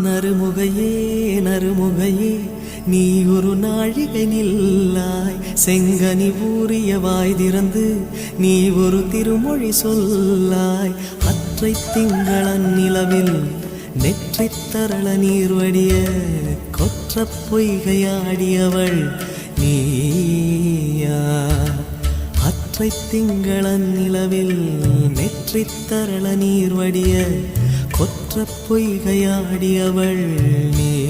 நறுமுகையே நறுமுகையே நீ ஒரு நாழிகை நில்லாய், செங்கனி ஊறிய வாய் திறந்து நீ ஒரு திருமொழி சொல்லாய். அற்றை திங்களன் நிலவில் நெற்றித் தரள நீர் வடிய கொற்ற பொய்கையாடியவள் நீயா. அற்றை திங்களன் நிலவில் நெற்றித் தரள நீர் வடிய கொற்ற பொய்கையாடியவள் நீ.